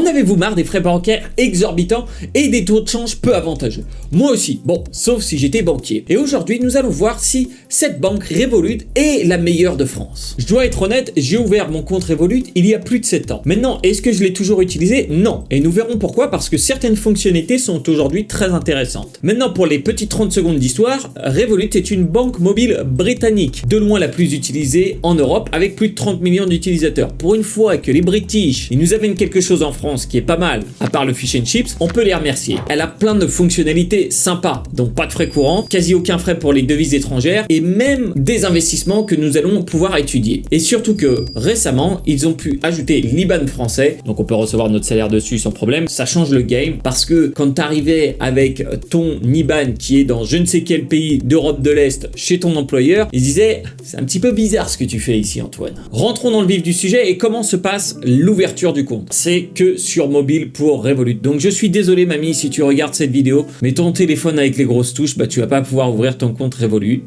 avez-vous marre des frais bancaires exorbitants et des taux de change peu avantageux? Moi aussi, bon, sauf si j'étais banquier. Et aujourd'hui, nous allons voir si cette banque Revolut est la meilleure de France. Je dois être honnête, j'ai ouvert mon compte Revolut il y a plus de 7 ans. Maintenant, est-ce que je l'ai toujours utilisé? Non. Et nous verrons pourquoi, parce que certaines fonctionnalités sont aujourd'hui très intéressantes. Maintenant, pour les petites 30 secondes d'histoire, Revolut est une banque mobile britannique, de loin la plus utilisée en Europe, avec plus de 30 millions d'utilisateurs. Pour une fois que les British, ils nous amènent quelque chose en France qui est pas mal, à part le fish and chips, on peut les remercier. Elle a plein de fonctionnalités sympas, donc pas de frais courants, quasi aucun frais pour les devises étrangères, et même des investissements que nous allons pouvoir étudier. Et surtout que, récemment, ils ont pu ajouter l'IBAN français, donc on peut recevoir notre salaire dessus sans problème. Ça change le game, parce que quand t'arrivais avec ton IBAN qui est dans je ne sais quel pays d'Europe de l'Est chez ton employeur, ils disaient « c'est un petit peu bizarre ce que tu fais ici Antoine ». Rentrons dans le vif du sujet et comment se passe l'ouverture du compte. C'est que sur mobile pour Revolut. Donc je suis désolé mamie si tu regardes cette vidéo, mais ton téléphone avec les grosses touches, tu vas pas pouvoir ouvrir ton compte Revolut.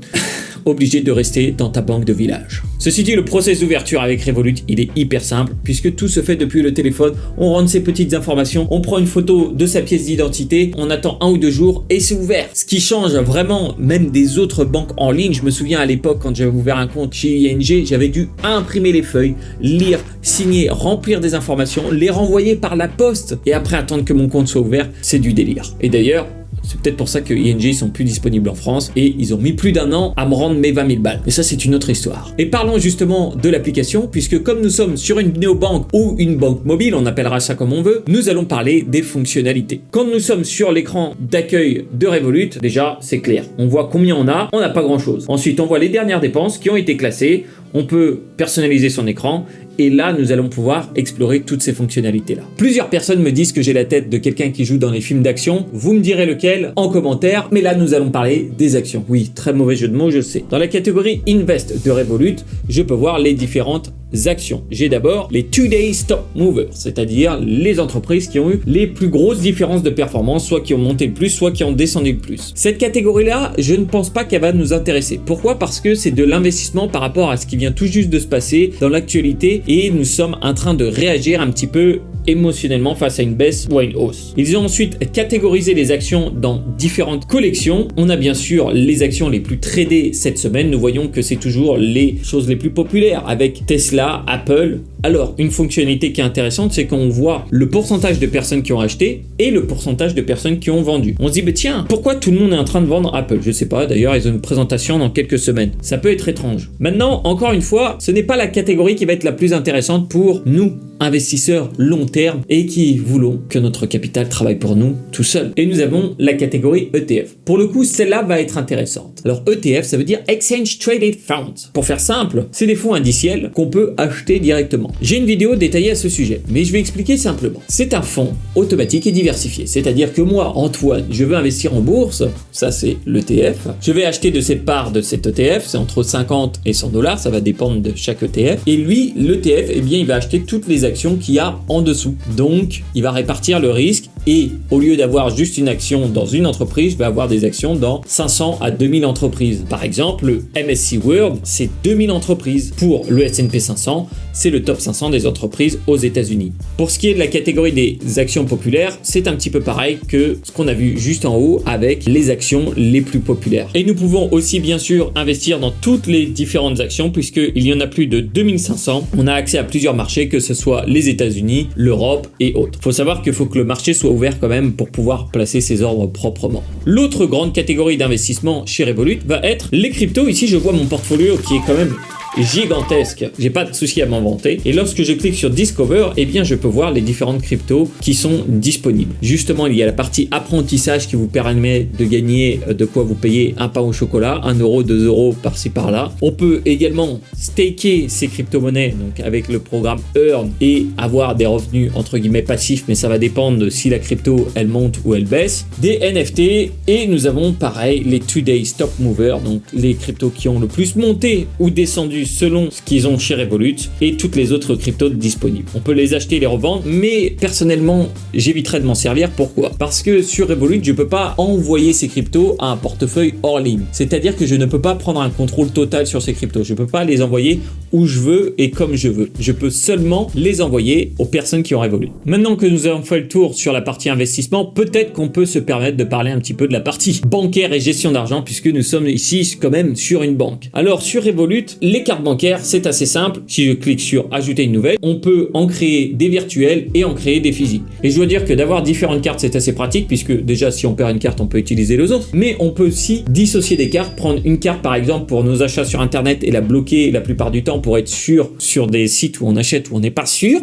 Obligé de rester dans ta banque de village. Ceci dit, le process d'ouverture avec Revolut, il est hyper simple, puisque tout se fait depuis le téléphone. On rentre ses petites informations, on prend une photo de sa pièce d'identité, on attend 1 ou 2 jours et c'est ouvert. Ce qui change vraiment même des autres banques en ligne. Je me souviens à l'époque quand j'avais ouvert un compte chez ING, j'avais dû imprimer les feuilles, lire, signer, remplir des informations, les renvoyer par la poste et après attendre que mon compte soit ouvert. C'est du délire. Et d'ailleurs, c'est peut-être pour ça que ING sont plus disponibles en France et ils ont mis plus d'1 an à me rendre mes 20 000 balles. Mais ça, c'est une autre histoire. Et parlons justement de l'application, puisque comme nous sommes sur une néobanque ou une banque mobile, on appellera ça comme on veut, nous allons parler des fonctionnalités. Quand nous sommes sur l'écran d'accueil de Revolut, déjà, c'est clair. On voit combien on n'a pas grand-chose. Ensuite, on voit les dernières dépenses qui ont été classées. On peut personnaliser son écran et là, nous allons pouvoir explorer toutes ces fonctionnalités-là. Plusieurs personnes me disent que j'ai la tête de quelqu'un qui joue dans les films d'action. Vous me direz lequel en commentaire, mais là, nous allons parler des actions. Oui, très mauvais jeu de mots, je sais. Dans la catégorie Invest de Revolut, je peux voir les différentes actions. J'ai d'abord les 2-day Top Movers, c'est-à-dire les entreprises qui ont eu les plus grosses différences de performance, soit qui ont monté le plus, soit qui ont descendu le plus. Cette catégorie-là, je ne pense pas qu'elle va nous intéresser. Pourquoi? Parce que c'est de l'investissement par rapport à ce qui vient tout juste de se passer dans l'actualité et nous sommes en train de réagir un petit peu émotionnellement face à une baisse ou à une hausse. Ils ont ensuite catégorisé les actions dans différentes collections. On a bien sûr les actions les plus tradées cette semaine. Nous voyons que c'est toujours les choses les plus populaires avec Tesla, Apple. Alors, une fonctionnalité qui est intéressante, c'est qu'on voit le pourcentage de personnes qui ont acheté et le pourcentage de personnes qui ont vendu. On se dit, tiens, pourquoi tout le monde est en train de vendre Apple? Je sais pas, d'ailleurs, ils ont une présentation dans quelques semaines. Ça peut être étrange. Maintenant, encore une fois, ce n'est pas la catégorie qui va être la plus intéressante pour nous, investisseurs long terme et qui voulons que notre capital travaille pour nous tout seul. Et nous avons la catégorie ETF. Pour le coup, celle-là va être intéressante. Alors, ETF, ça veut dire Exchange Traded Funds. Pour faire simple, c'est des fonds indiciels qu'on peut acheter directement. J'ai une vidéo détaillée à ce sujet, mais je vais expliquer simplement. C'est un fonds automatique et diversifié, c'est-à-dire que moi, Antoine, je veux investir en bourse, ça c'est l'ETF, je vais acheter de cette part de cet ETF, c'est entre 50 et 100 $, ça va dépendre de chaque ETF, et lui, l'ETF, il va acheter toutes les actions qu'il y a en dessous. Donc, il va répartir le risque et au lieu d'avoir juste une action dans une entreprise, je vais avoir des actions dans 500 à 2000 entreprises. Par exemple, le MSCI World, c'est 2000 entreprises. Pour le S&P 500, c'est le top 500 des entreprises aux États-Unis. Pour ce qui est de la catégorie des actions populaires, c'est un petit peu pareil que ce qu'on a vu juste en haut avec les actions les plus populaires. Et nous pouvons aussi bien sûr investir dans toutes les différentes actions puisqu'il y en a plus de 2500. On a accès à plusieurs marchés, que ce soit les États-Unis, l'Europe et autres. Il faut savoir qu'il faut que le marché soit ouvert quand même pour pouvoir placer ses ordres proprement. L'autre grande catégorie d'investissement chez Revolut va être les cryptos. Ici, je vois mon portfolio qui est quand même gigantesque. J'ai pas de souci à m'en vanter. Et lorsque je clique sur Discover, je peux voir les différentes cryptos qui sont disponibles. Justement, il y a la partie apprentissage qui vous permet de gagner de quoi vous payer un pain au chocolat, 1 euro, 2 euros par-ci par-là. On peut également staker ces crypto-monnaies, donc avec le programme Earn et avoir des revenus entre guillemets passifs, mais ça va dépendre de si la crypto elle monte ou elle baisse. Des NFT et nous avons pareil les 2-day Stock Movers, donc les cryptos qui ont le plus monté ou descendu vendu selon ce qu'ils ont chez Revolut et toutes les autres cryptos disponibles. On peut les acheter et les revendre, mais personnellement, j'éviterais de m'en servir. Pourquoi? Parce que sur Revolut, je peux pas envoyer ces cryptos à un portefeuille hors ligne. C'est-à-dire que je ne peux pas prendre un contrôle total sur ces cryptos. Je peux pas les envoyer où je veux et comme je veux. Je peux seulement les envoyer aux personnes qui ont Revolut. Maintenant que nous avons fait le tour sur la partie investissement, peut-être qu'on peut se permettre de parler un petit peu de la partie bancaire et gestion d'argent, puisque nous sommes ici quand même sur une banque. Alors sur Revolut, les cartes bancaires, c'est assez simple. Si je clique sur ajouter une nouvelle, on peut en créer des virtuelles et en créer des physiques. Et je dois dire que d'avoir différentes cartes, c'est assez pratique, puisque déjà si on perd une carte, on peut utiliser les autres. Mais on peut aussi dissocier des cartes, prendre une carte par exemple pour nos achats sur internet et la bloquer la plupart du temps pour être sûr sur des sites où on achète où on n'est pas sûr.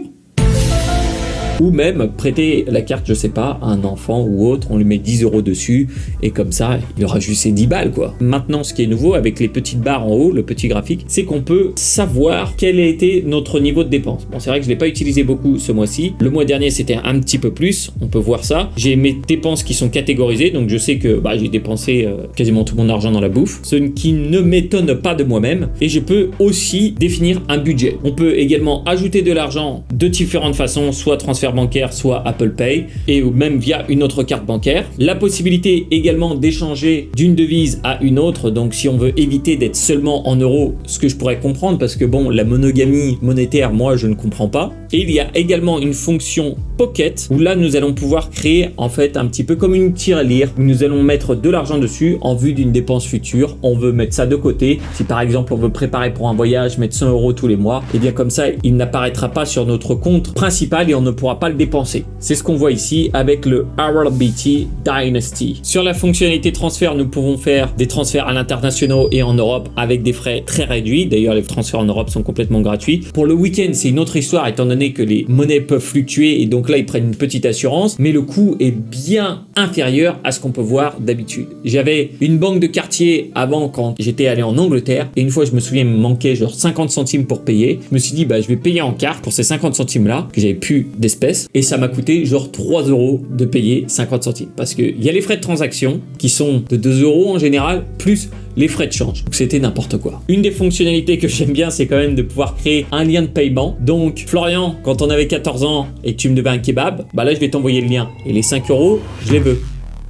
Ou même prêter la carte, je sais pas, à un enfant ou autre, on lui met 10 € dessus et comme ça, il aura juste ses 10 balles quoi. Maintenant, ce qui est nouveau avec les petites barres en haut, le petit graphique, c'est qu'on peut savoir quel a été notre niveau de dépense. Bon, c'est vrai que je l'ai pas utilisé beaucoup ce mois-ci. Le mois dernier, c'était un petit peu plus, on peut voir ça. J'ai mes dépenses qui sont catégorisées, donc je sais que j'ai dépensé quasiment tout mon argent dans la bouffe, ce qui ne m'étonne pas de moi-même. Et je peux aussi définir un budget. On peut également ajouter de l'argent de différentes façons, soit transfert bancaire, soit Apple Pay, et même via une autre carte bancaire. La possibilité également d'échanger d'une devise à une autre, donc si on veut éviter d'être seulement en euros, ce que je pourrais comprendre, parce que bon, la monogamie monétaire, moi je ne comprends pas. Et il y a également une fonction Pocket, où là nous allons pouvoir créer en fait un petit peu comme une tirelire, où nous allons mettre de l'argent dessus en vue d'une dépense future. On veut mettre ça de côté. Si par exemple on veut préparer pour un voyage, mettre 100 € tous les mois, et bien comme ça il n'apparaîtra pas sur notre compte principal et on ne pourra pas le dépenser. C'est ce qu'on voit ici avec le RLBT Dynasty. Sur la fonctionnalité transfert, nous pouvons faire des transferts à l'international et en Europe avec des frais très réduits. D'ailleurs, les transferts en Europe sont complètement gratuits. Pour le week-end, c'est une autre histoire étant donné que les monnaies peuvent fluctuer et donc là, ils prennent une petite assurance, mais le coût est bien inférieur à ce qu'on peut voir d'habitude. J'avais une banque de quartier avant quand j'étais allé en Angleterre et une fois, je me souviens, il me manquait genre 50 centimes pour payer. Je me suis dit, je vais payer en carte pour ces 50 centimes là, que j'avais plus d'espèces. Et ça m'a coûté genre 3 € de payer 50 centimes. Parce qu'il y a les frais de transaction qui sont de 2 € en général, plus les frais de change. Donc c'était n'importe quoi. Une des fonctionnalités que j'aime bien, c'est quand même de pouvoir créer un lien de paiement. Donc Florian, quand on avait 14 ans et que tu me devais un kebab, là je vais t'envoyer le lien. Et les 5 €, je les veux.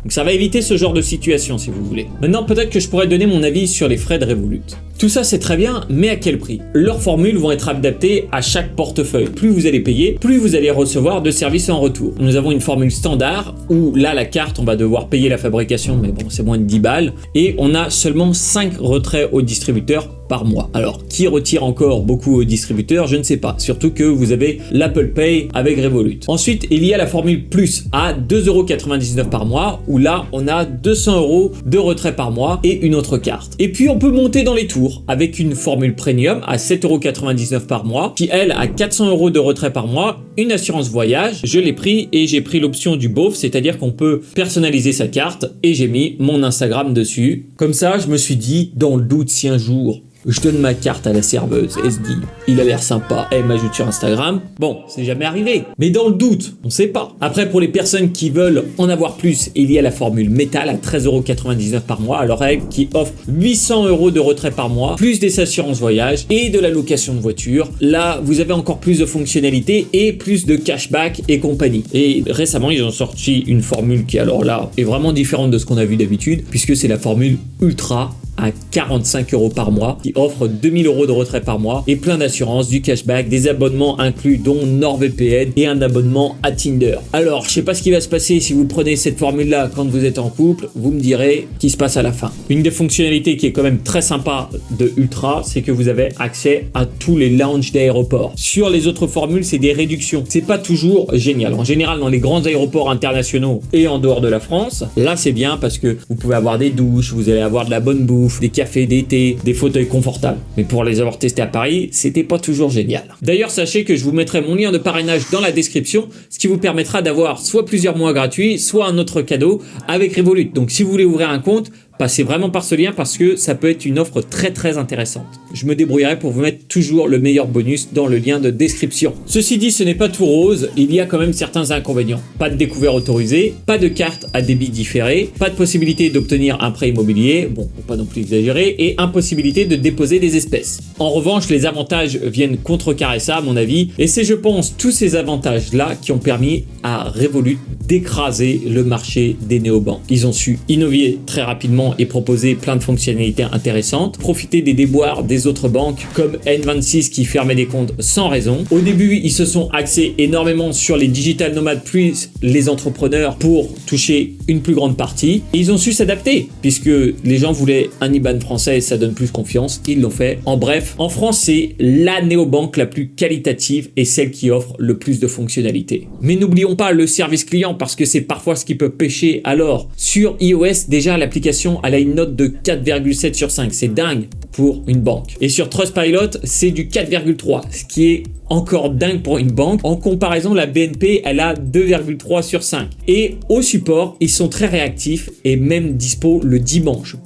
Donc ça va éviter ce genre de situation si vous voulez. Maintenant, peut-être que je pourrais donner mon avis sur les frais de Revolut. Tout ça c'est très bien, mais à quel prix? Leurs formules vont être adaptées à chaque portefeuille. Plus vous allez payer, plus vous allez recevoir de services en retour. Nous avons une formule standard où là la carte on va devoir payer la fabrication, mais bon c'est moins de 10 balles. Et on a seulement 5 retraits au distributeur par mois. Alors qui retire encore beaucoup au distributeur? Je ne sais pas. Surtout que vous avez l'Apple Pay avec Revolut. Ensuite il y a la formule plus à 2,99 € par mois où là on a 200 € de retrait par mois et une autre carte. Et puis on peut monter dans les tours avec une formule premium à 7,99 € par mois qui elle a 400 € de retrait par mois, une assurance voyage. Je l'ai pris et j'ai pris l'option du beauf, c'est-à-dire qu'on peut personnaliser sa carte et j'ai mis mon Instagram dessus. Comme ça je me suis dit, dans le doute, si un jour je donne ma carte à la serveuse et elle se dit il a l'air sympa, elle m'ajoute sur Instagram. Bon, c'est jamais arrivé. Mais dans le doute, on sait pas. Après, pour les personnes qui veulent en avoir plus, il y a la formule métal à 13,99 € par mois, alors elle qui offre 800 € de retrait par mois, plus des assurances voyage et de la location de voiture. Là, vous avez encore plus de fonctionnalités et plus de cashback et compagnie. Et récemment, ils ont sorti une formule qui, alors là, est vraiment différente de ce qu'on a vu d'habitude, puisque c'est la formule Ultra à 45 € par mois qui offre 2000 € de retrait par mois et plein d'assurances, du cashback, des abonnements inclus dont NordVPN et un abonnement à Tinder. Alors je sais pas ce qui va se passer si vous prenez cette formule là quand vous êtes en couple, vous me direz ce qui se passe à la fin. Une des fonctionnalités qui est quand même très sympa de Ultra, c'est que vous avez accès à tous les lounges d'aéroports. Sur les autres formules, c'est des réductions. C'est pas toujours génial. En général, dans les grands aéroports internationaux et en dehors de la France, là c'est bien parce que vous pouvez avoir des douches, vous allez avoir de la bonne bouffe, des cafés d'été, des fauteuils confortables. Mais pour les avoir testés à Paris, c'était pas toujours génial. D'ailleurs, sachez que je vous mettrai mon lien de parrainage dans la description, ce qui vous permettra d'avoir soit plusieurs mois gratuits, soit un autre cadeau avec Revolut. Donc si vous voulez ouvrir un compte, passez vraiment par ce lien parce que ça peut être une offre très intéressante. Je me débrouillerai pour vous mettre toujours le meilleur bonus dans le lien de description. Ceci dit, ce n'est pas tout rose, il y a quand même certains inconvénients. Pas de découvert autorisé, pas de carte à débit différé, pas de possibilité d'obtenir un prêt immobilier, bon, faut pas non plus exagérer, et impossibilité de déposer des espèces. En revanche, les avantages viennent contrecarrer ça à mon avis, et c'est je pense tous ces avantages-là qui ont permis à Revolut d'écraser le marché des néobanques. Ils ont su innover très rapidement et proposer plein de fonctionnalités intéressantes, profiter des déboires des autres banques comme N26 qui fermait des comptes sans raison. Au début, ils se sont axés énormément sur les digital nomades plus les entrepreneurs pour toucher une plus grande partie. Et ils ont su s'adapter puisque les gens voulaient un IBAN français et ça donne plus confiance. Ils l'ont fait. En bref, en France, c'est la néobanque la plus qualitative et celle qui offre le plus de fonctionnalités. Mais n'oublions pas le service client parce que c'est parfois ce qui peut pêcher. Alors, sur iOS, déjà l'application elle a une note de 4,7 sur 5. C'est dingue pour une banque. Et sur Trustpilot, c'est du 4,3, ce qui est encore dingue pour une banque. En comparaison, la BNP, elle a 2,3 sur 5. Et au support, ils sont très réactifs et même dispo le dimanche.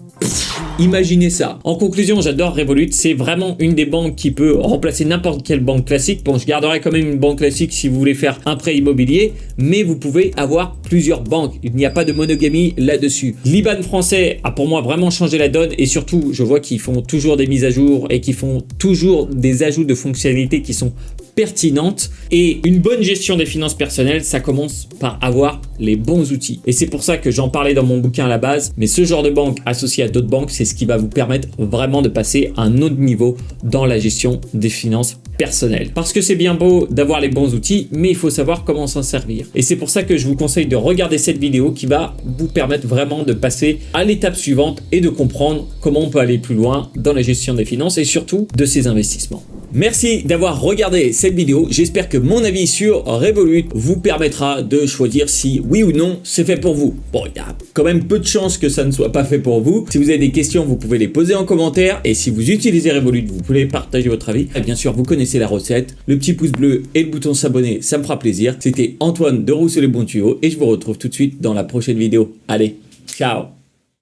Imaginez ça. En conclusion, j'adore Revolut. C'est vraiment une des banques qui peut remplacer n'importe quelle banque classique. Bon, je garderai quand même une banque classique si vous voulez faire un prêt immobilier, mais vous pouvez avoir plusieurs banques. Il n'y a pas de monogamie là-dessus. L'IBAN français a pour moi vraiment changé la donne et surtout, je vois qu'ils font toujours des mises à jour et qu'ils font toujours des ajouts de fonctionnalités qui sont pertinentes et une bonne gestion des finances personnelles, ça commence par avoir les bons outils. Et c'est pour ça que j'en parlais dans mon bouquin à la base, mais ce genre de banque associé à d'autres banques, c'est ce qui va vous permettre vraiment de passer à un autre niveau dans la gestion des finances personnelles. Parce que c'est bien beau d'avoir les bons outils, mais il faut savoir comment s'en servir. Et c'est pour ça que je vous conseille de regarder cette vidéo qui va vous permettre vraiment de passer à l'étape suivante et de comprendre comment on peut aller plus loin dans la gestion des finances et surtout de ses investissements. Merci d'avoir regardé cette vidéo. J'espère que mon avis sur Revolut vous permettra de choisir si oui ou non c'est fait pour vous. Bon, il y a quand même peu de chances que ça ne soit pas fait pour vous. Si vous avez des questions, vous pouvez les poser en commentaire. Et si vous utilisez Revolut, vous pouvez partager votre avis. Et bien sûr, vous connaissez la recette. Le petit pouce bleu et le bouton s'abonner, ça me fera plaisir. C'était Antoine de Rousseau les bons tuyaux et je vous retrouve tout de suite dans la prochaine vidéo. Allez, ciao!